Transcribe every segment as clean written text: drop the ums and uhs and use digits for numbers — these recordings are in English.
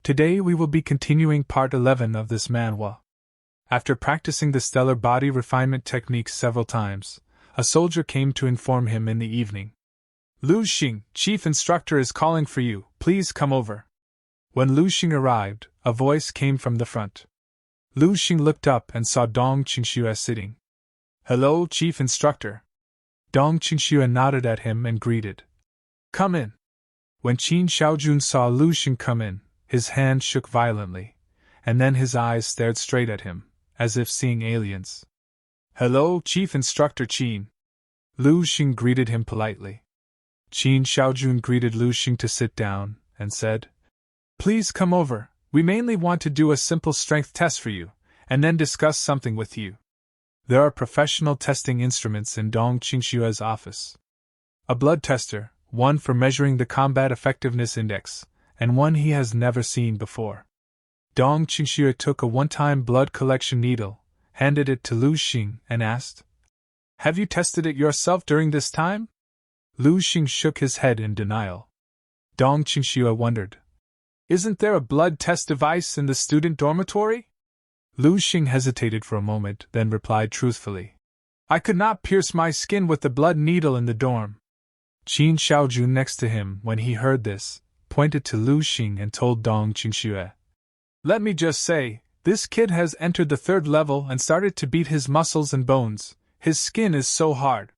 Today we will be continuing part 11 of this manhwa. After practicing the stellar body refinement technique several times, a soldier came to inform him in the evening. Lu Xing, chief instructor is calling for you, please come over. When Lu Xing arrived, a voice came from the front. Lu Xing looked up and saw Dong Qingxue sitting. Hello, chief instructor. Dong Qingxue nodded at him and greeted. Come in. When Qin Xiaojun saw Lu Xing come in, his hand shook violently, and then his eyes stared straight at him, as if seeing aliens. Hello, Chief Instructor Qin. Lu Xing greeted him politely. Qin Xiaojun greeted Lu Xing to sit down, and said, Please come over, we mainly want to do a simple strength test for you, and then discuss something with you. There are professional testing instruments in Dong Qingxue's office. A blood tester, one for measuring the combat effectiveness index, and one he has never seen before. Dong Qingxue took a one-time blood collection needle, handed it to Lu Xing, and asked, Have you tested it yourself during this time? Lu Xing shook his head in denial. Dong Qingxue wondered, Isn't there a blood test device in the student dormitory? Lu Xing hesitated for a moment, then replied truthfully, I could not pierce my skin with the blood needle in the dorm. Qin Xiaojun next to him, when he heard this, pointed to Lu Xing and told Dong Qingxue, Let me just say, this kid has entered the 3rd level and started to beat his muscles and bones. His skin is so hard.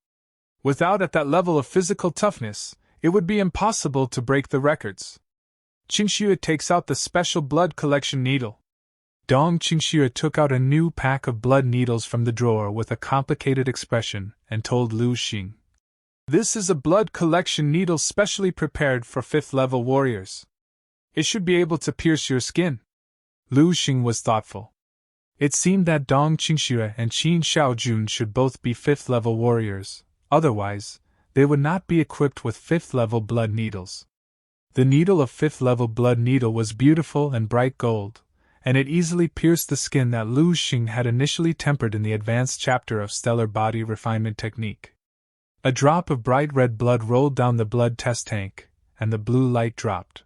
Without at that level of physical toughness, it would be impossible to break the records. Qingxue takes out the special blood collection needle. Dong Qingxue took out a new pack of blood needles from the drawer with a complicated expression and told Lu Xing, This is a blood collection needle specially prepared for 5th level warriors. It should be able to pierce your skin. Lu Xing was thoughtful. It seemed that Dong Qingxue and Qin Xiaojun should both be 5th level warriors, otherwise, they would not be equipped with 5th level blood needles. The needle of 5th level blood needle was beautiful and bright gold, and it easily pierced the skin that Lu Xing had initially tempered in the advanced chapter of stellar body refinement technique. A drop of bright red blood rolled down the blood test tank, and the blue light dropped.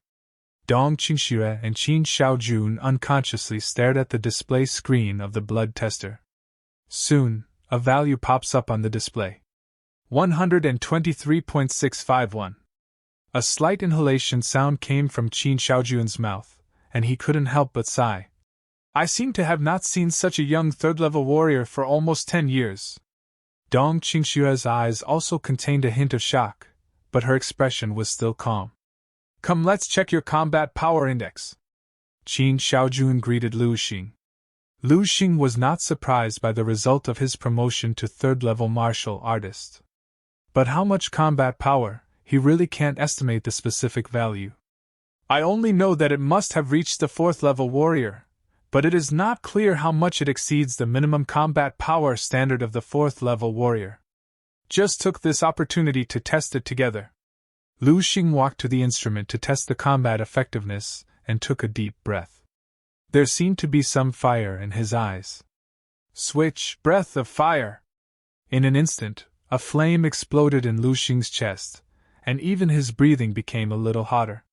Dong Qingxue and Qin Xiaojun unconsciously stared at the display screen of the blood tester. Soon, a value pops up on the display. 123.651. A slight inhalation sound came from Qin Xiaojun's mouth, and he couldn't help but sigh. I seem to have not seen such a young 3rd-level warrior for almost 10 years. Dong Qingxue's eyes also contained a hint of shock, but her expression was still calm. Come, let's check your combat power index. Qin Xiaojun greeted Lu Xing. Lu Xing was not surprised by the result of his promotion to 3rd-level martial artist. But how much combat power, he really can't estimate the specific value. I only know that it must have reached the 4th-level warrior, but it is not clear how much it exceeds the minimum combat power standard of the 4th-level warrior. Just took this opportunity to test it together. Lu Xing walked to the instrument to test the combat effectiveness and took a deep breath. There seemed to be some fire in his eyes. Switch, breath of fire! In an instant, a flame exploded in Lu Xing's chest, and even his breathing became a little hotter.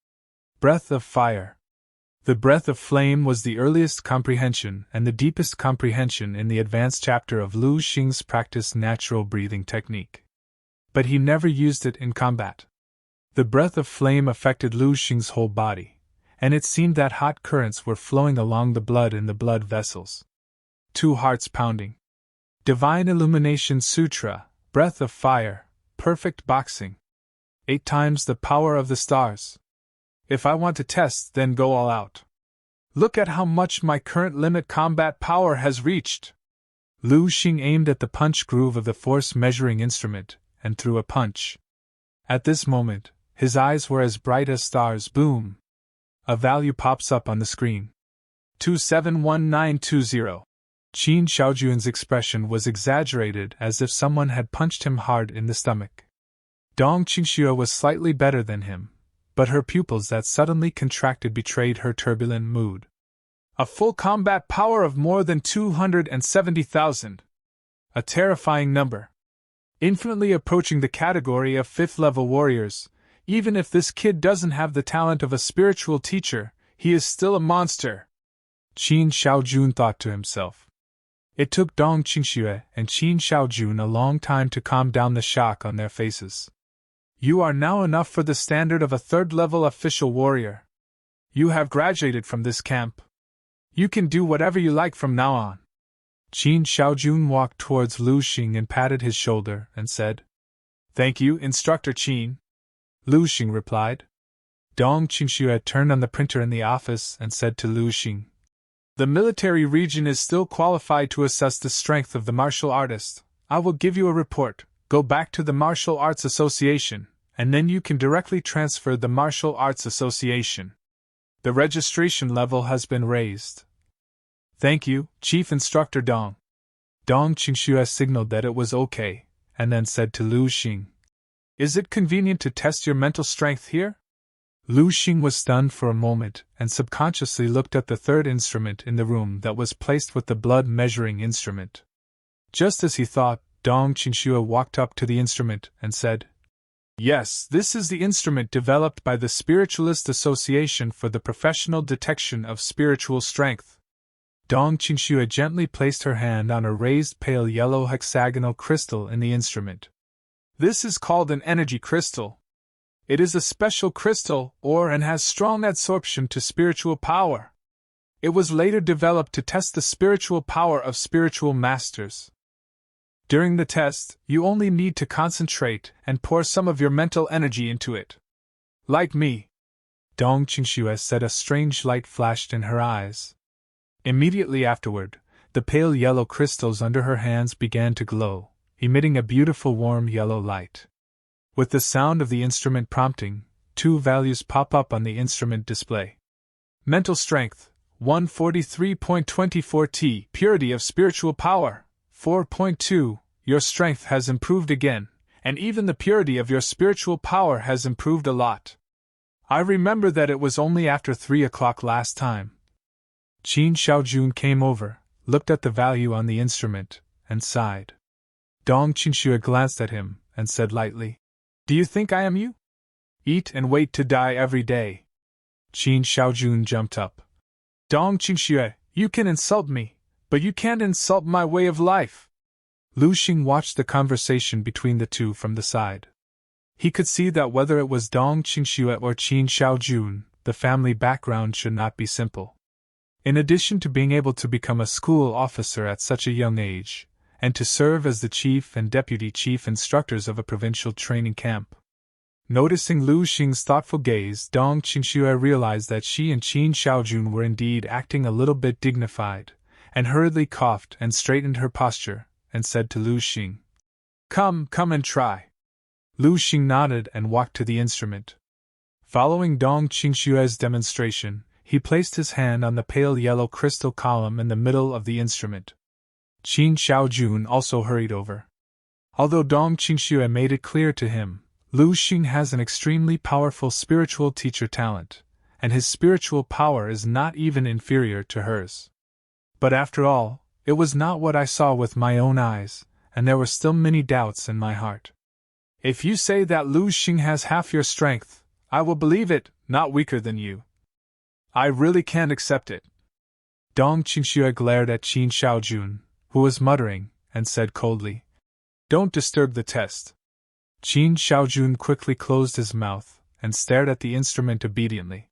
Breath of fire. The breath of flame was the earliest comprehension and the deepest comprehension in the advanced chapter of Lu Xing's practiced natural breathing technique. But he never used it in combat. The breath of flame affected Lu Xing's whole body, and it seemed that hot currents were flowing along the blood in the blood vessels. 2 hearts pounding. Divine Illumination Sutra, breath of fire, perfect boxing. 8 times the power of the stars. If I want to test, then go all out. Look at how much my current limit combat power has reached. Lu Xing aimed at the punch groove of the force measuring instrument, and threw a punch. At this moment, his eyes were as bright as stars. Boom! A value pops up on the screen. 271920. Qin Xiaojun's expression was exaggerated, as if someone had punched him hard in the stomach. Dong Qingxue was slightly better than him, but her pupils that suddenly contracted betrayed her turbulent mood. A full combat power of more than 270,000. A terrifying number. Infinitely approaching the category of 5th-level warriors. Even if this kid doesn't have the talent of a spiritual teacher, He is still a monster, Qin Shaojun thought to himself. It took Dong Qingxue and Qin Shaojun a long time to calm down the shock on their faces. You are now enough for the standard of a third-level official warrior. You have graduated from this camp. You can do whatever you like from now on. Qin Shaojun walked towards Lu Xing and patted his shoulder and said, Thank you, Instructor Qin. Lu Xing replied. Dong Qingxue turned on the printer in the office and said to Lu Xing, The military region is still qualified to assess the strength of the martial artist. I will give you a report. Go back to the Martial Arts Association, and then you can directly transfer the Martial Arts Association. The registration level has been raised. Thank you, Chief Instructor Dong. Dong Qingxue signaled that it was okay, and then said to Lu Xing, Is it convenient to test your mental strength here? Lu Xing was stunned for a moment and subconsciously looked at the third instrument in the room that was placed with the blood measuring instrument. Just as he thought, Dong Qingxue walked up to the instrument and said, Yes, this is the instrument developed by the Spiritualist Association for the professional detection of spiritual strength. Dong Qingxue gently placed her hand on a raised pale yellow hexagonal crystal in the instrument. This is called an energy crystal. It is a special crystal, and has strong adsorption to spiritual power. It was later developed to test the spiritual power of spiritual masters. During the test, you only need to concentrate and pour some of your mental energy into it. Like me. Dong Qingxue said. A strange light flashed in her eyes. Immediately afterward, the pale yellow crystals under her hands began to glow, emitting a beautiful warm yellow light. With the sound of the instrument prompting, 2 values pop up on the instrument display. Mental strength, 143.24 T. Purity of spiritual power, 4.2. Your strength has improved again, and even the purity of your spiritual power has improved a lot. I remember that it was only after 3 o'clock last time. Qin Shaojun came over, looked at the value on the instrument, and sighed. Dong Qingxue glanced at him and said lightly, Do you think I am you? Eat and wait to die every day. Qin Shaojun jumped up. Dong Qingxue, you can insult me, but you can't insult my way of life. Lu Xing watched the conversation between the two from the side. He could see that whether it was Dong Qingxue or Qin Shaojun, the family background should not be simple. In addition to being able to become a school officer at such a young age, and to serve as the chief and deputy chief instructors of a provincial training camp. Noticing Lu Xing's thoughtful gaze, Dong Qingxue realized that she and Qin Shaojun were indeed acting a little bit dignified, and hurriedly coughed and straightened her posture, and said to Lu Xing, Come and try. Lu Xing nodded and walked to the instrument. Following Dong Qingxue's demonstration, he placed his hand on the pale yellow crystal column in the middle of the instrument. Qin Shaojun also hurried over. Although Dong Qingxue made it clear to him, Lu Xing has an extremely powerful spiritual teacher talent, and his spiritual power is not even inferior to hers. But after all, it was not what I saw with my own eyes, and there were still many doubts in my heart. If you say that Lu Xing has half your strength, I will believe it, not weaker than you. I really can't accept it. Dong Qingxue glared at Qin Shaojun, who was muttering, and said coldly, Don't disturb the test. Qin Shaojun quickly closed his mouth and stared at the instrument obediently.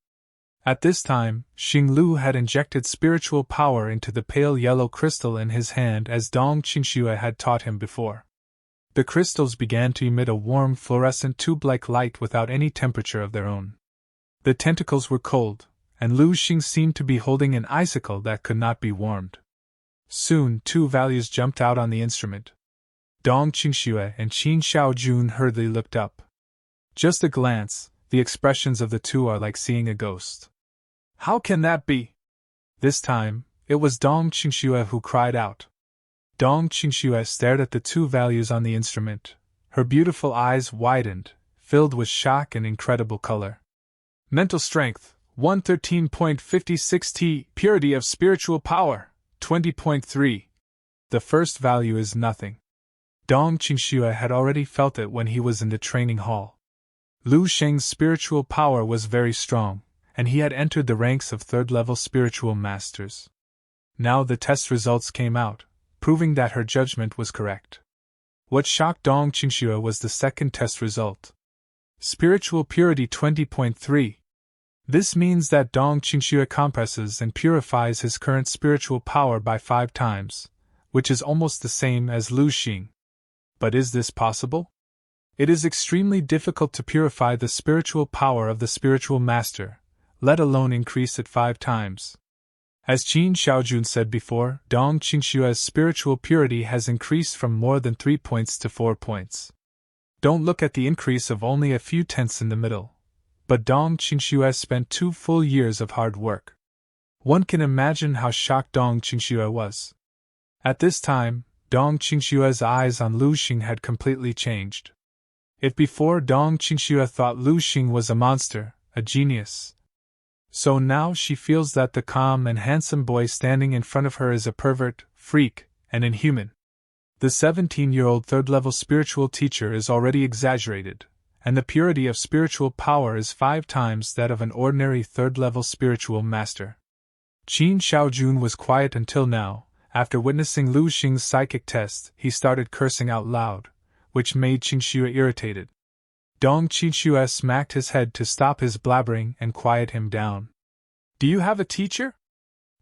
At this time, Xing Lu had injected spiritual power into the pale yellow crystal in his hand as Dong Qingxue had taught him before. The crystals began to emit a warm fluorescent tube-like light without any temperature of their own. The tentacles were cold, and Lu Xing seemed to be holding an icicle that could not be warmed. Soon 2 values jumped out on the instrument. Dong Qingxue and Qin Shaojun hurriedly looked up. Just a glance, the expressions of the two are like seeing a ghost. How can that be? This time, it was Dong Qingxue who cried out. Dong Qingxue stared at the 2 values on the instrument. Her beautiful eyes widened, filled with shock and incredible color. Mental strength, 113.56 T. Purity of spiritual power, 20.3. The first value is nothing. Dong Qingxue had already felt it when he was in the training hall. Lu Sheng's spiritual power was very strong, and he had entered the ranks of third-level spiritual masters. Now the test results came out, proving that her judgment was correct. What shocked Dong Qingxue was the second test result. Spiritual Purity 20.3. This means that Dong Qingxue compresses and purifies his current spiritual power by 5 times, which is almost the same as Lu Xing. But is this possible? It is extremely difficult to purify the spiritual power of the spiritual master, let alone increase it 5 times. As Qin Xiaojun said before, Dong Qingxue's spiritual purity has increased from more than 3 points to 4 points. Don't look at the increase of only a few tenths in the middle. But Dong Qingxue spent 2 full years of hard work. One can imagine how shocked Dong Qingxue was. At this time, Dong Qingxue's eyes on Lu Xing had completely changed. If before Dong Qingxue thought Lu Xing was a monster, a genius, so now she feels that the calm and handsome boy standing in front of her is a pervert, freak, and inhuman. The 17-year-old third-level spiritual teacher is already exaggerated, and the purity of spiritual power is 5 times that of an ordinary third-level spiritual master. Qin Xiaojun was quiet until now. After witnessing Lu Xing's psychic test, he started cursing out loud, which made Qingxue irritated. Dong Qingxue smacked his head to stop his blabbering and quiet him down. "Do you have a teacher?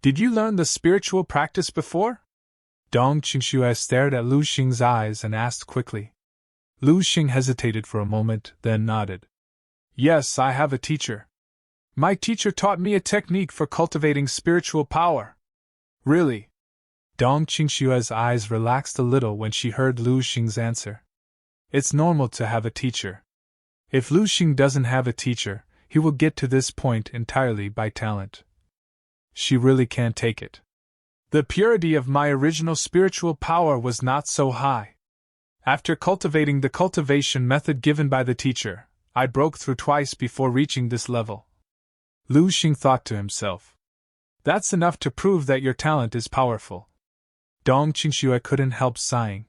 Did you learn the spiritual practice before?" Dong Qingxue stared at Lu Xing's eyes and asked quickly. Lu Xing hesitated for a moment, then nodded. "Yes, I have a teacher. My teacher taught me a technique for cultivating spiritual power." "Really?" Dong Qingxue's eyes relaxed a little when she heard Lu Xing's answer. It's normal to have a teacher. If Lu Xing doesn't have a teacher, he will get to this point entirely by talent. She really can't take it. The purity of my original spiritual power was not so high. After cultivating the cultivation method given by the teacher, I broke through twice before reaching this level. Lu Xing thought to himself. That's enough to prove that your talent is powerful. Dong Qingxue couldn't help sighing.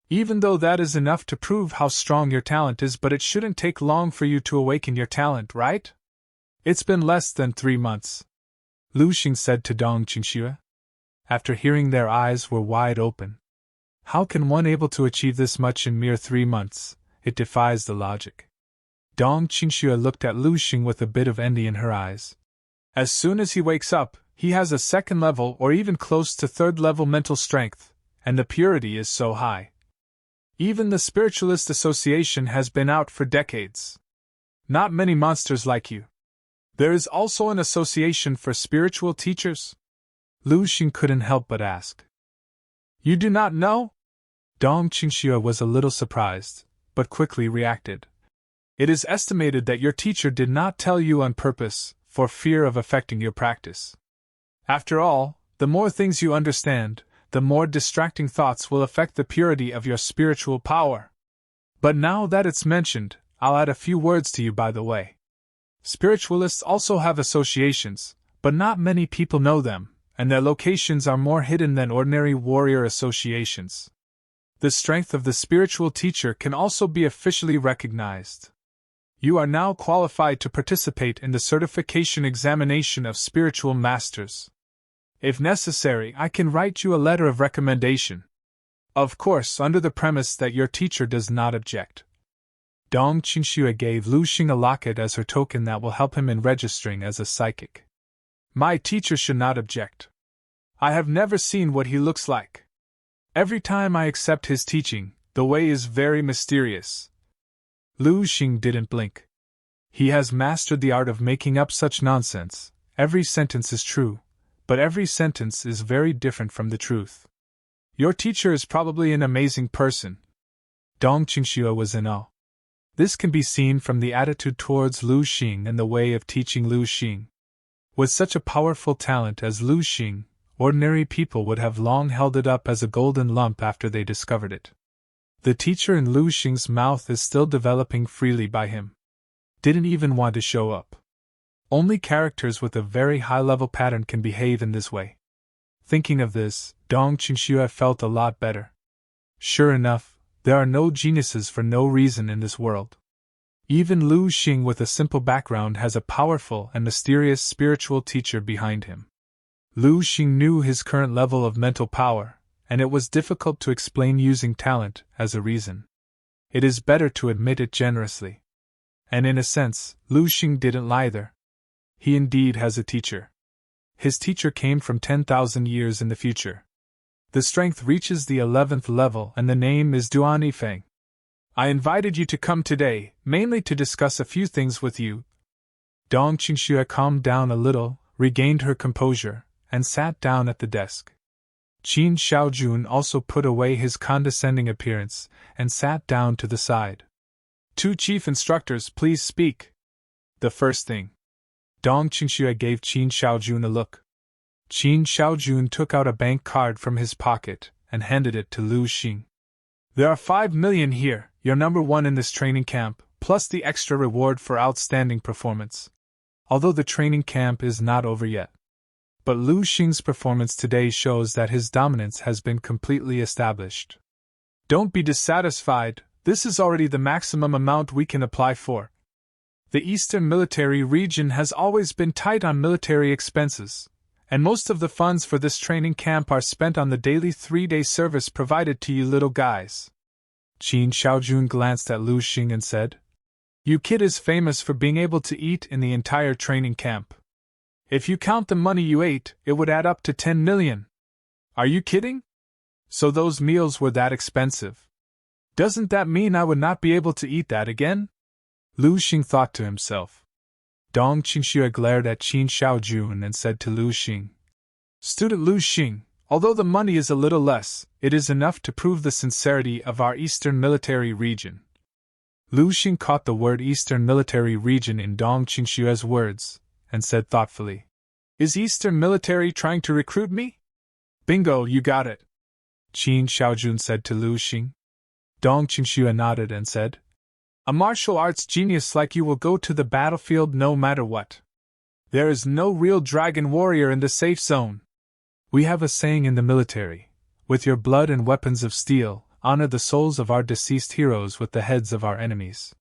Even though that is enough to prove how strong your talent is, but it shouldn't take long for you to awaken your talent, right? It's been less than 3 months, Lu Xing said to Dong Qingxue. After hearing, their eyes were wide open. How can one able to achieve this much in mere 3 months? It defies the logic. Dong Qingxue looked at Lu Xing with a bit of envy in her eyes. As soon as he wakes up, he has a 2nd level or even close to 3rd level mental strength, and the purity is so high. Even the Spiritualist Association has been out for decades. Not many monsters like you. There is also an association for spiritual teachers? Lu Xing couldn't help but ask. You do not know? Dong Qingxue was a little surprised, but quickly reacted. It is estimated that your teacher did not tell you on purpose, for fear of affecting your practice. After all, the more things you understand, the more distracting thoughts will affect the purity of your spiritual power. But now that it's mentioned, I'll add a few words to you by the way. Spiritualists also have associations, but not many people know them, and their locations are more hidden than ordinary warrior associations. The strength of the spiritual teacher can also be officially recognized. You are now qualified to participate in the certification examination of spiritual masters. If necessary, I can write you a letter of recommendation. Of course, under the premise that your teacher does not object. Dong Qingxue gave Lu Xing a locket as her token that will help him in registering as a psychic. My teacher should not object. I have never seen what he looks like. Every time I accept his teaching, the way is very mysterious. Lu Xing didn't blink. He has mastered the art of making up such nonsense. Every sentence is true, but every sentence is very different from the truth. Your teacher is probably an amazing person. Dong Qingxue was in awe. This can be seen from the attitude towards Lu Xing and the way of teaching Lu Xing. With such a powerful talent as Lu Xing, ordinary people would have long held it up as a golden lump after they discovered it. The teacher in Lu Xing's mouth is still developing freely by him. Didn't even want to show up. Only characters with a very high-level pattern can behave in this way. Thinking of this, Dong Qingxue felt a lot better. Sure enough, there are no geniuses for no reason in this world. Even Lu Xing with a simple background has a powerful and mysterious spiritual teacher behind him. Lu Xing knew his current level of mental power, and it was difficult to explain using talent as a reason. It is better to admit it generously. And in a sense, Lu Xing didn't lie there. He indeed has a teacher. His teacher came from 10,000 years in the future. The strength reaches the 11th level and the name is Duan Yifeng. I invited you to come today, mainly to discuss a few things with you. Dong Qingxue calmed down a little, regained her composure, and sat down at the desk. Qin Xiaojun also put away his condescending appearance and sat down to the side. Two chief instructors, please speak. The first thing. Dong Qingxue gave Qin Xiaojun a look. Qin Xiaojun took out a bank card from his pocket and handed it to Lu Xing. There are 5 million here, you're number 1 in this training camp, plus the extra reward for outstanding performance. Although the training camp is not over yet. But Lu Xing's performance today shows that his dominance has been completely established. Don't be dissatisfied, this is already the maximum amount we can apply for. The Eastern Military Region has always been tight on military expenses, and most of the funds for this training camp are spent on the daily 3-day service provided to you little guys. Qin Xiaojun glanced at Lu Xing and said, "You kid is famous for being able to eat in the entire training camp. If you count the money you ate, it would add up to 10 million. Are you kidding? So those meals were that expensive. Doesn't that mean I would not be able to eat that again?" Lu Xing thought to himself. Dong Qingxue glared at Qin Xiaojun and said to Lu Xing, "Student Lu Xing, although the money is a little less, it is enough to prove the sincerity of our Eastern Military Region." Lu Xing caught the word Eastern Military Region in Dong Qingxue's words, and said thoughtfully, "Is Eastern Military trying to recruit me?" "Bingo, you got it," Qin Xiaojun said to Lu Xing. Dong Qingxue nodded and said, "A martial arts genius like you will go to the battlefield no matter what. There is no real dragon warrior in the safe zone. We have a saying in the military, with your blood and weapons of steel, honor the souls of our deceased heroes with the heads of our enemies.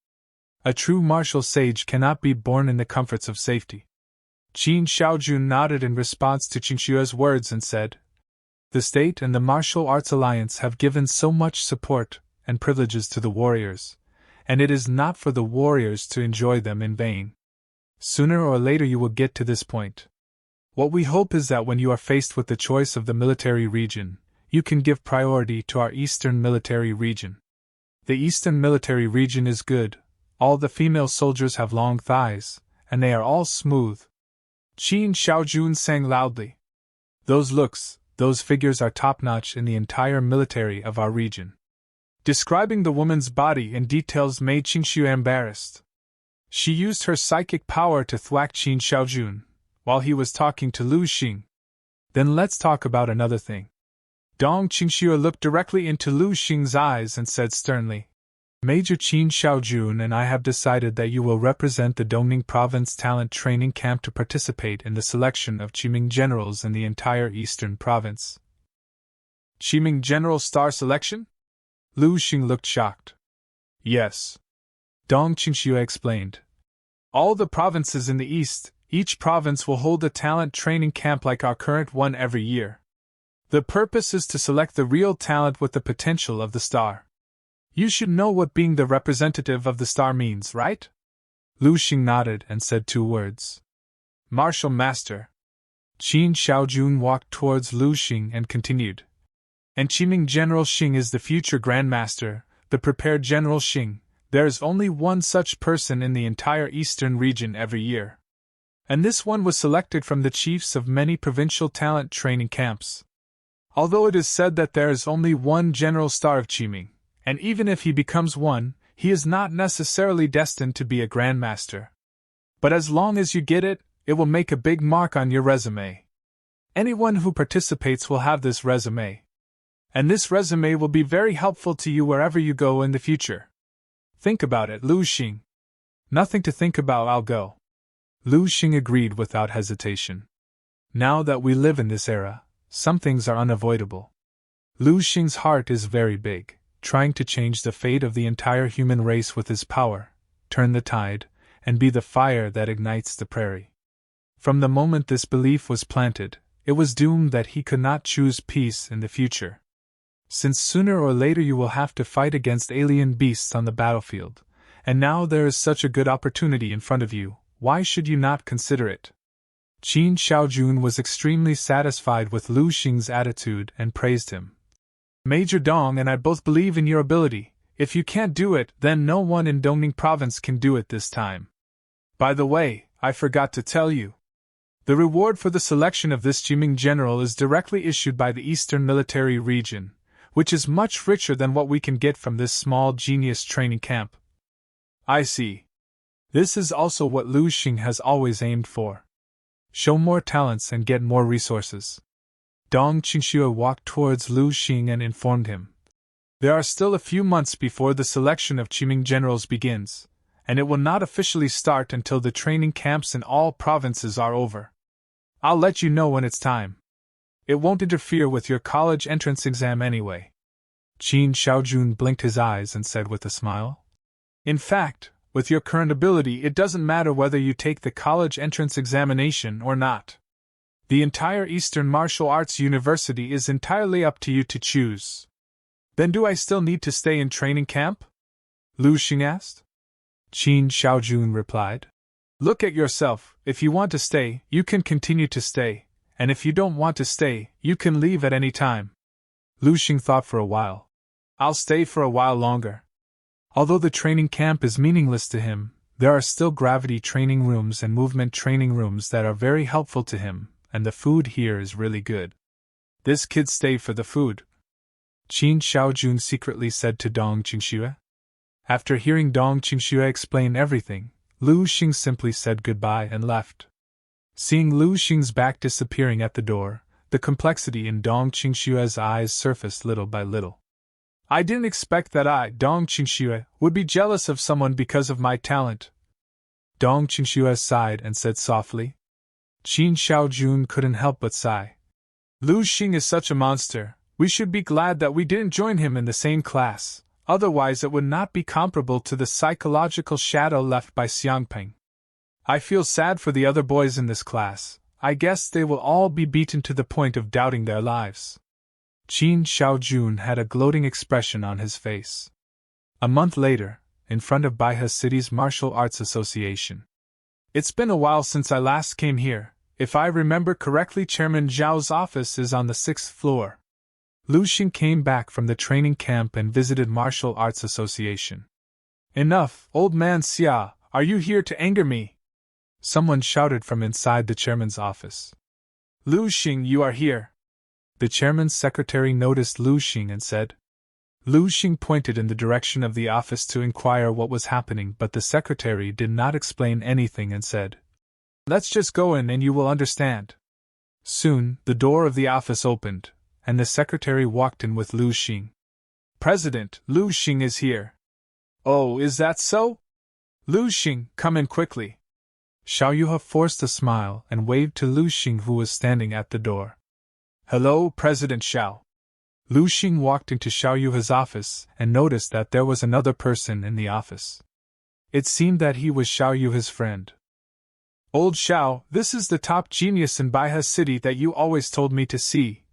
A true martial sage cannot be born in the comforts of safety." Qin Xiaojun nodded in response to Qingxue's words and said, "The state and the Martial Arts Alliance have given so much support and privileges to the warriors, and it is not for the warriors to enjoy them in vain. Sooner or later you will get to this point. What we hope is that when you are faced with the choice of the military region, you can give priority to our Eastern Military Region. The Eastern Military Region is good, all the female soldiers have long thighs, and they are all smooth." Qin Xiaojun sang loudly. "Those looks, those figures are top-notch in the entire military of our region." Describing the woman's body in details made Qingxue embarrassed. She used her psychic power to thwack Qin Xiaojun, while he was talking to Lu Xing. "Then let's talk about another thing." Dong Qingxue looked directly into Lu Xing's eyes and said sternly, "Major Qin Xiaojun and I have decided that you will represent the Dongning Province Talent Training Camp to participate in the selection of Qiming generals in the entire Eastern Province." "Qiming General Star Selection?" Lu Xing looked shocked. "Yes," Dong Qingxue explained. "All the provinces in the east, each province will hold a talent training camp like our current one every year. The purpose is to select the real talent with the potential of the star. You should know what being the representative of the star means, right?" Lu Xing nodded and said 2 words. "Martial Master." Qin Xiaojun walked towards Lu Xing and continued. "And Qiming General Xing is the future Grand Master, the prepared General Xing. There is only one such person in the entire Eastern region every year. And this one was selected from the chiefs of many provincial talent training camps. Although it is said that there is only one General Star of Qiming, and even if he becomes one, he is not necessarily destined to be a Grand Master. But as long as you get it, it will make a big mark on your resume. Anyone who participates will have this resume. And this resume will be very helpful to you wherever you go in the future. Think about it, Lu Xing." "Nothing to think about, I'll go." Lu Xing agreed without hesitation. Now that we live in this era, some things are unavoidable. Lu Xing's heart is very big, trying to change the fate of the entire human race with his power, turn the tide, and be the fire that ignites the prairie. From the moment this belief was planted, it was doomed that he could not choose peace in the future. Since sooner or later you will have to fight against alien beasts on the battlefield, and now there is such a good opportunity in front of you, why should you not consider it? Qin Xiaojun was extremely satisfied with Lu Xing's attitude and praised him. Major Dong and I both believe in your ability. If you can't do it, then no one in Dongning Province can do it this time. By the way, I forgot to tell you. The reward for the selection of this Jiming general is directly issued by the Eastern Military Region, which is much richer than what we can get from this small genius training camp. I see. This is also what Lu Xing has always aimed for. Show more talents and get more resources. Dong Qingxue walked towards Lu Xing and informed him. There are still a few months before the selection of Jiming generals begins, and it will not officially start until the training camps in all provinces are over. I'll let you know when it's time. It won't interfere with your college entrance exam anyway. Qin Xiaojun blinked his eyes and said with a smile. In fact, with your current ability, it doesn't matter whether you take the college entrance examination or not. The entire Eastern Martial Arts University is entirely up to you to choose. Then do I still need to stay in training camp? Lu Xing asked. Qin Xiaojun replied. Look at yourself. If you want to stay, you can continue to stay, and if you don't want to stay, you can leave at any time. Lu Xing thought for a while. I'll stay for a while longer. Although the training camp is meaningless to him, there are still gravity training rooms and movement training rooms that are very helpful to him, and the food here is really good. This kid stayed for the food, Qin Xiaojun secretly said to Dong Qingxue. After hearing Dong Qingxue explain everything, Lu Xing simply said goodbye and left. Seeing Lu Xing's back disappearing at the door, the complexity in Dong Qingxue's eyes surfaced little by little. I didn't expect that I, Dong Qingxue, would be jealous of someone because of my talent. Dong Qingxue sighed and said softly. Qin Xiaojun couldn't help but sigh. Lu Xing is such a monster. We should be glad that we didn't join him in the same class, otherwise it would not be comparable to the psychological shadow left by Xiangpeng. I feel sad for the other boys in this class. I guess they will all be beaten to the point of doubting their lives. Qin Xiaojun had a gloating expression on his face. A month later, in front of Baihe City's Martial Arts Association. It's been a while since I last came here. If I remember correctly, Chairman Zhao's office is on the 6th floor. Lu Xing came back from the training camp and visited Martial Arts Association. Enough, old man Xia, are you here to anger me? Someone shouted from inside the chairman's office. Lu Xing, you are here. The chairman's secretary noticed Lu Xing and said. Lu Xing pointed in the direction of the office to inquire what was happening, but the secretary did not explain anything and said, Let's just go in and you will understand. Soon, the door of the office opened, and the secretary walked in with Lu Xing. President, Lu Xing is here. Oh, is that so? Lu Xing, come in quickly. Xiao Yuhe forced a smile and waved to Lu Xing, who was standing at the door. Hello, President Xiao. Lu Xing walked into Xiao Yuhe's office and noticed that there was another person in the office. It seemed that he was Xiao Yuhe's friend. Old Xiao, this is the top genius in Baihe City that you always told me to see.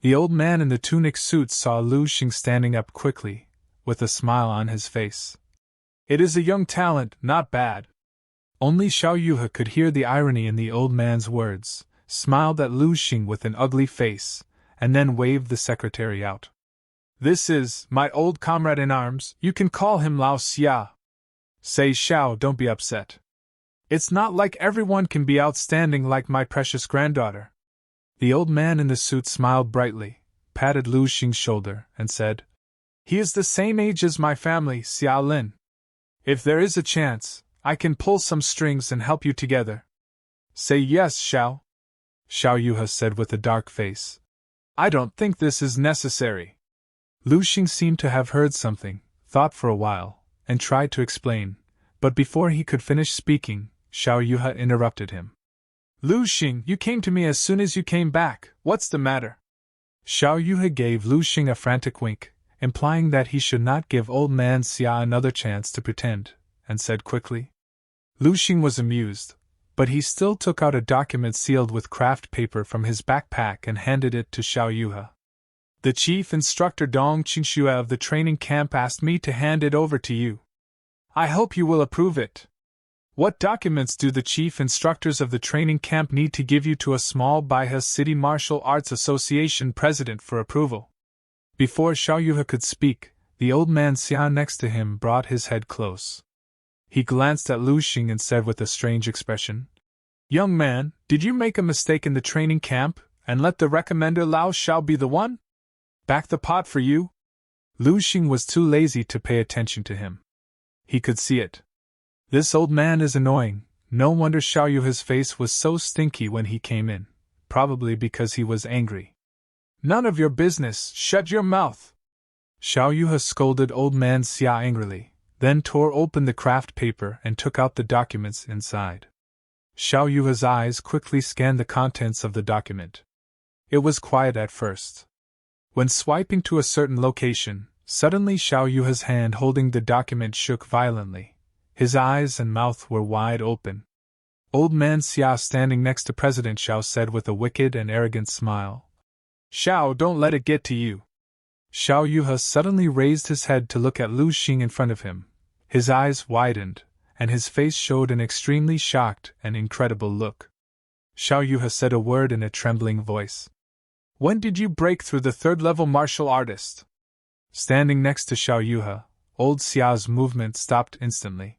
The old man in the tunic suit saw Lu Xing standing up quickly, with a smile on his face. It is a young talent, not bad. Only Xiao Yuhe could hear the irony in the old man's words, smiled at Lu Xing with an ugly face, and then waved the secretary out. This is my old comrade in arms, you can call him Lao Xia. Say Xiao, don't be upset. It's not like everyone can be outstanding like my precious granddaughter. The old man in the suit smiled brightly, patted Lu Xing's shoulder, and said, He is the same age as my family, Xia Lin. If there is a chance, I can pull some strings and help you together. Say yes, Xiao. Xiao Yuhe said with a dark face. I don't think this is necessary. Lu Xing seemed to have heard something, thought for a while, and tried to explain, but before he could finish speaking, Xiao Yuhe interrupted him. Lu Xing, you came to me as soon as you came back, what's the matter? Xiao Yuhe gave Lu Xing a frantic wink, implying that he should not give old man Xia another chance to pretend, and said quickly. Lu Xing was amused, but he still took out a document sealed with craft paper from his backpack and handed it to Xiao Yuhe. The chief instructor Dong Qingxue of the training camp asked me to hand it over to you. I hope you will approve it. What documents do the chief instructors of the training camp need to give you to a small Baihe City Martial Arts Association president for approval? Before Xiao Yuhe could speak, the old man Xia next to him brought his head close. He glanced at Lu Xing and said with a strange expression, Young man, did you make a mistake in the training camp, and let the recommender Lao Xiao be the one? Back the pot for you? Lu Xing was too lazy to pay attention to him. He could see it. This old man is annoying. No wonder Xiao Yuhe's face was so stinky when he came in, probably because he was angry. None of your business, shut your mouth! Xiao Yuhe scolded old man Xia angrily, then tore open the craft paper and took out the documents inside. Xiao Yuhe's eyes quickly scanned the contents of the document. It was quiet at first. When swiping to a certain location, suddenly Xiao Yuhe's hand holding the document shook violently. His eyes and mouth were wide open. Old man Xia standing next to President Xiao said with a wicked and arrogant smile, Xiao, don't let it get to you. Xiao Yuhe suddenly raised his head to look at Lu Xing in front of him. His eyes widened, and his face showed an extremely shocked and incredible look. Xiao Yuhe said a word in a trembling voice. When did you break through the third-level martial artist? Standing next to Xiao Yuhe, old Xiao's movement stopped instantly.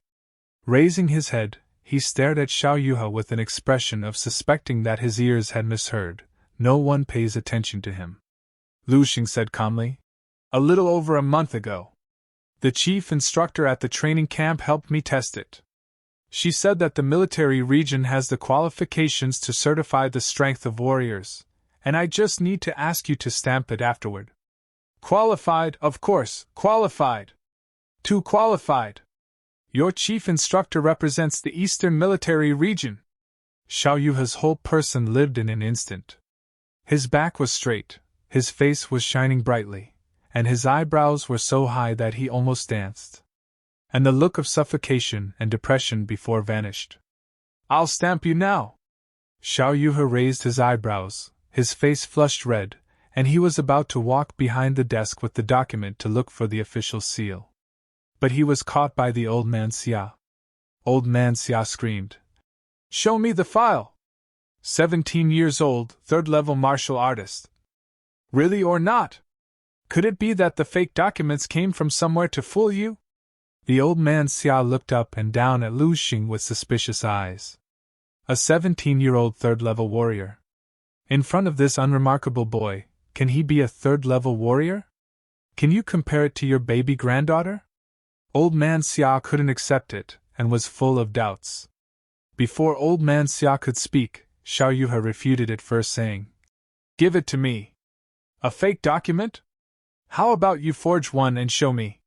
Raising his head, he stared at Xiao Yuhe with an expression of suspecting that his ears had misheard. No one pays attention to him. Lu Xing said calmly, A little over a month ago. The chief instructor at the training camp helped me test it. She said that the military region has the qualifications to certify the strength of warriors, and I just need to ask you to stamp it afterward. Qualified, of course, qualified. Too qualified. Your chief instructor represents the Eastern Military Region. Xiao Yuhe's whole person lived in an instant. His back was straight, his face was shining brightly, and his eyebrows were so high that he almost danced. And the look of suffocation and depression before vanished. I'll stamp you now. Xiao Yuhe raised his eyebrows, his face flushed red, and he was about to walk behind the desk with the document to look for the official seal. But he was caught by the old man Xia. Old man Xia screamed, Show me the file! 17 years old, third-level martial artist. Really or not? Could it be that the fake documents came from somewhere to fool you? The old man Xia looked up and down at Lu Xing with suspicious eyes. A 17-year-old third-level warrior. In front of this unremarkable boy, can he be a third-level warrior? Can you compare it to your baby granddaughter? Old man Xia couldn't accept it, and was full of doubts. Before old man Xia could speak, Xiao Yuhe refuted it first, saying, Give it to me. A fake document? How about you forge one and show me?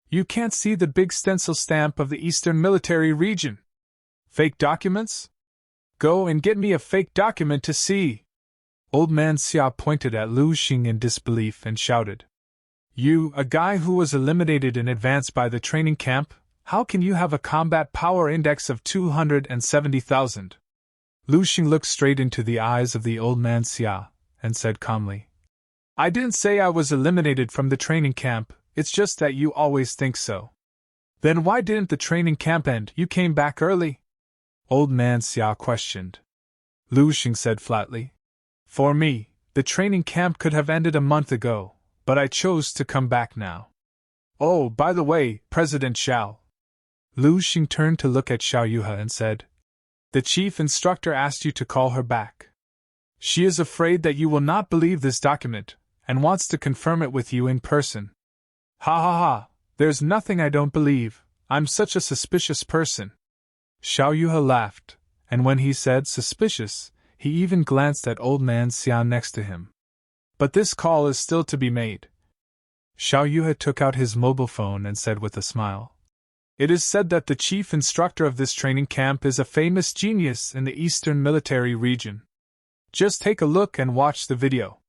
You can't see the big stencil stamp of the Eastern Military Region. Fake documents? Go and get me a fake document to see. Old man Xia pointed at Lu Xing in disbelief and shouted, You, a guy who was eliminated in advance by the training camp, how can you have a combat power index of 270,000? Lu Xing looked straight into the eyes of the old man Xia, and said calmly, I didn't say I was eliminated from the training camp, it's just that you always think so. Then why didn't the training camp end? You came back early? Old man Xia questioned. Lu Xing said flatly, For me, the training camp could have ended a month ago, but I chose to come back now. Oh, by the way, President Xiao. Lu Xing turned to look at Xiao Yuhe and said, The chief instructor asked you to call her back. She is afraid that you will not believe this document, and wants to confirm it with you in person. Ha ha ha, there's nothing I don't believe, I'm such a suspicious person. Xiao Yuhe laughed, and when he said suspicious, he even glanced at old man Xia next to him. But this call is still to be made. Xiao Yuhe took out his mobile phone and said with a smile, It is said that the chief instructor of this training camp is a famous genius in the Eastern Military Region. Just take a look and watch the video.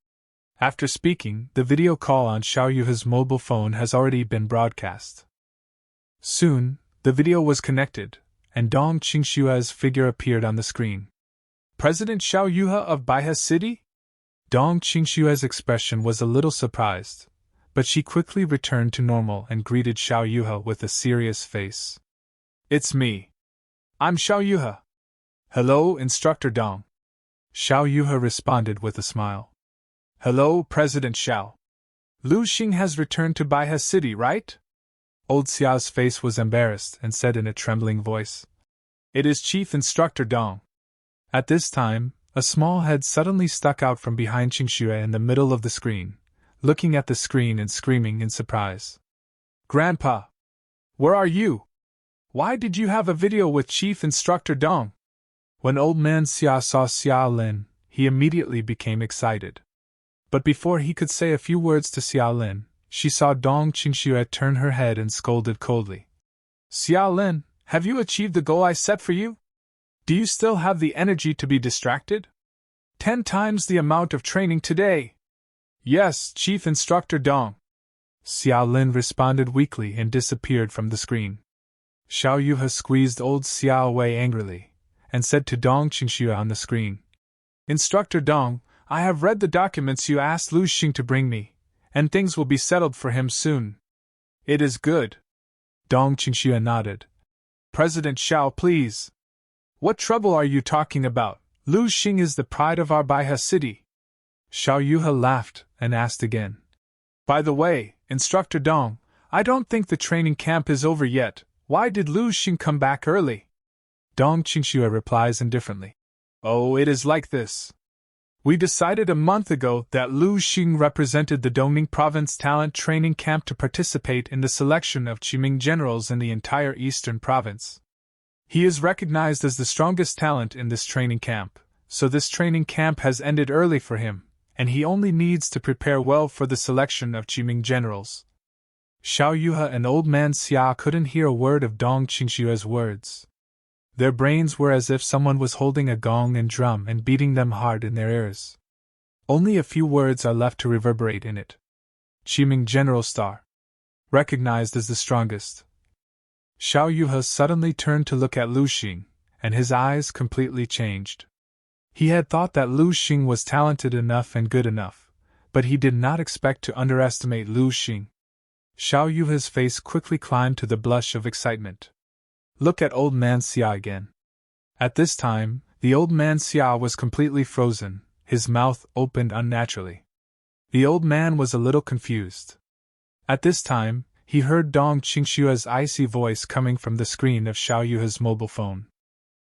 After speaking, the video call on Xiao Yuhe's mobile phone has already been broadcast. Soon, The video was connected, and Dong Qingshua's figure appeared on the screen. President Xiao Yuhe of Baihe City? Dong Qingshua's expression was a little surprised, but she quickly returned to normal and greeted Xiao Yuhe with a serious face. It's me. I'm Xiao Yuhe. Hello, Instructor Dong. Xiao Yuhe responded with a smile. Hello, President Xiao. Lu Xing has returned to Baihe City, right? Old Xiao's face was embarrassed and said in a trembling voice. It is Chief Instructor Dong. At this time, a small head suddenly stuck out from behind Qingxue in the middle of the screen, looking at the screen and screaming in surprise. Grandpa! Where are you? Why did you have a video with Chief Instructor Dong? When Old Man Xia saw Xia Lin, he immediately became excited. But before he could say a few words to Xia Lin, she saw Dong Qingxue turn her head and scolded coldly. Xia Lin, have you achieved the goal I set for you? Do you still have the energy to be distracted? 10 times the amount of training today. Yes, Chief Instructor Dong. Xia Lin responded weakly and disappeared from the screen. Xiao Yuhe squeezed old Xia away angrily, and said to Dong Qingxue on the screen. Instructor Dong, I have read the documents you asked Lu Xing to bring me, and things will be settled for him soon. It is good. Dong Qingxue nodded. President Xiao, please. What trouble are you talking about? Lu Xing is the pride of our Baihe City. Xiao Yuhe laughed and asked again. By the way, Instructor Dong, I don't think the training camp is over yet. Why did Lu Xing come back early? Dong Qingxue replies indifferently. Oh, it is like this. We decided a month ago that Lu Xing represented the Dongning Province Talent Training Camp to participate in the selection of Qiming generals in the entire Eastern Province. He is recognized as the strongest talent in this training camp, so this training camp has ended early for him, and he only needs to prepare well for the selection of Qiming generals. Xiao Yuhe and Old Man Xia couldn't hear a word of Dong Qingxue's words. Their brains were as if someone was holding a gong and drum and beating them hard in their ears. Only a few words are left to reverberate in it. Qiming General Star. Recognized as the strongest. Xiao Yuhe suddenly turned to look at Lu Xing, and his eyes completely changed. He had thought that Lu Xing was talented enough and good enough, but he did not expect to underestimate Lu Xing. Xiao Yuhe's face quickly climbed to the blush of excitement. Look at Old Man Xia again. At this time, the Old Man Xia was completely frozen, his mouth opened unnaturally. The old man was a little confused. At this time, he heard Dong Qingxue's icy voice coming from the screen of Xiao Yuhe's mobile phone.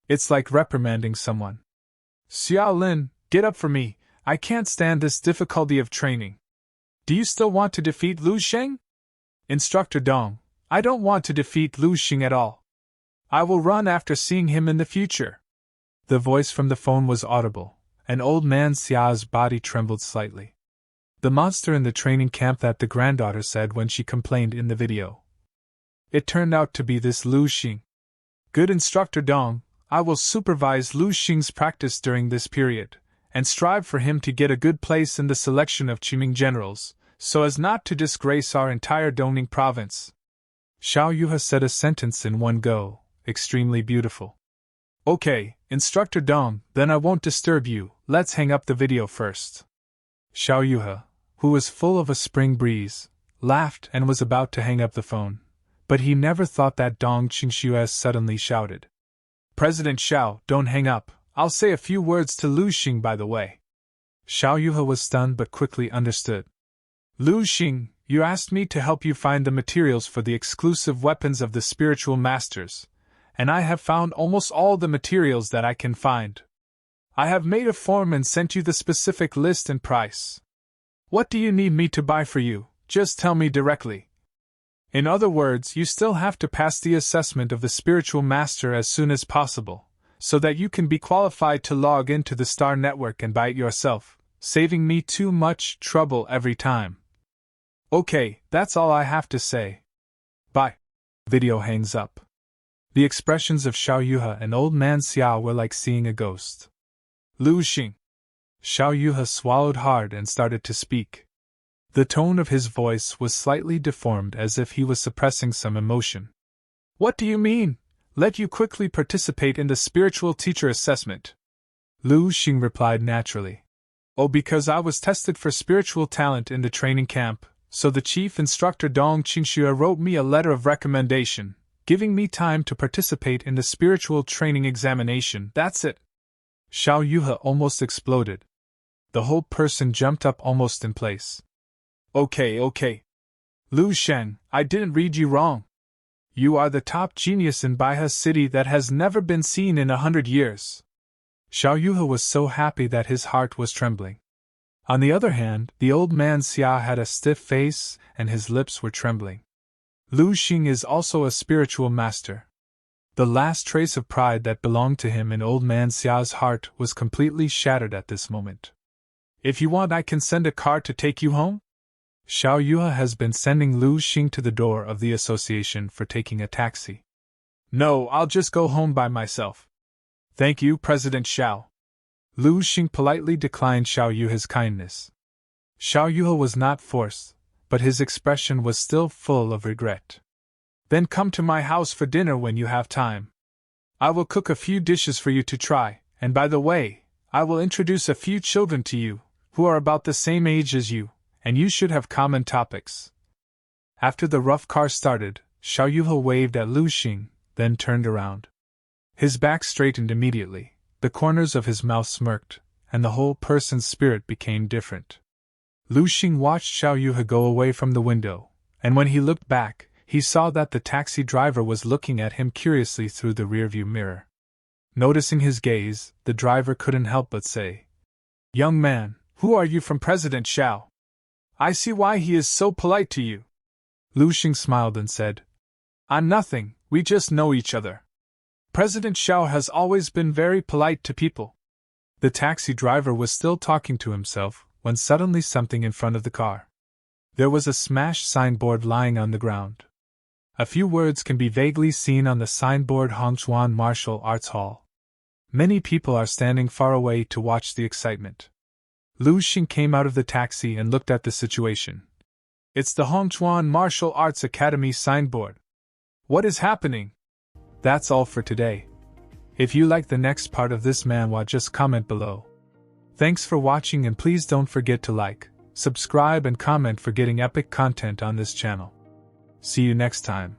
It's like reprimanding someone. Xia Lin, get up for me, I can't stand this difficulty of training. Do you still want to defeat Lu Sheng? Instructor Dong, I don't want to defeat Lu Xing at all. I will run after seeing him in the future. The voice from the phone was audible, and Old Man Xia's body trembled slightly. The monster in the training camp that the granddaughter said when she complained in the video. It turned out to be this Lu Xing. Good Instructor Dong, I will supervise Lu Xing's practice during this period, and strive for him to get a good place in the selection of Qiming generals, so as not to disgrace our entire Dongning province. Xiao Yuhe said a sentence in one go, extremely beautiful. Okay, Instructor Dong, then I won't disturb you, let's hang up the video first. Xiao Yuhe, who was full of a spring breeze, laughed and was about to hang up the phone, but he never thought that Dong Qingxue suddenly shouted. President Xiao, don't hang up, I'll say a few words to Lu Xing by the way. Xiao Yuhe was stunned but quickly understood. Lu Xing, you asked me to help you find the materials for the exclusive weapons of the spiritual masters, and I have found almost all the materials that I can find. I have made a form and sent you the specific list and price. What do you need me to buy for you? Just tell me directly. In other words, you still have to pass the assessment of the spiritual master as soon as possible, so that you can be qualified to log into the Star Network and buy it yourself, saving me too much trouble every time. Okay, that's all I have to say. Bye. Video hangs up. The expressions of Xiao Yuhe and Old Man Xia were like seeing a ghost. Lu Xing. Xiao Yuhe swallowed hard and started to speak. The tone of his voice was slightly deformed as if he was suppressing some emotion. What do you mean? Let you quickly participate in the spiritual teacher assessment. Lu Xing replied naturally. Oh, because I was tested for spiritual talent in the training camp, so the chief instructor Dong Qingxue wrote me a letter of recommendation, giving me time to participate in the spiritual training examination. That's it. Xiao Yuhe almost exploded. The whole person jumped up almost in place. Okay. Lu Shen, I didn't read you wrong. You are the top genius in Baihe City that has never been seen in 100 years. Xiao Yuhe was so happy that his heart was trembling. On the other hand, the old man Xia had a stiff face and his lips were trembling. Lu Xing is also a spiritual master. The last trace of pride that belonged to him in old man Xia's heart was completely shattered at this moment. If you want, I can send a car to take you home? Xiao Yuhe has been sending Lu Xing to the door of the association for taking a taxi. No, I'll just go home by myself. Thank you, President Xiao. Lu Xing politely declined Xiao Yuhe's kindness. Xiao Yuhe was not forced, but his expression was still full of regret. Then come to my house for dinner when you have time. I will cook a few dishes for you to try, and by the way, I will introduce a few children to you, who are about the same age as you, and you should have common topics. After the rough car started, Xiao Yuhe waved at Lu Xing, then turned around. His back straightened immediately, the corners of his mouth smirked, and the whole person's spirit became different. Lu Xing watched Xiao Yuhe go away from the window, and when he looked back, he saw that the taxi driver was looking at him curiously through the rearview mirror. Noticing his gaze, the driver couldn't help but say, "Young man, who are you from President Xiao? I see why he is so polite to you." Lu Xing smiled and said, "I'm nothing, we just know each other. President Xiao has always been very polite to people." The taxi driver was still talking to himself when suddenly something in front of the car. There was a smashed signboard lying on the ground. A few words can be vaguely seen on the signboard: Hongchuan Martial Arts Hall. Many people are standing far away to watch the excitement. Lu Xing came out of the taxi and looked at the situation. It's the Hongchuan Martial Arts Academy signboard. What is happening? That's all for today. If you like the next part of this manhwa, just comment below. Thanks for watching, and please don't forget to like, subscribe and comment for getting epic content on this channel. See you next time.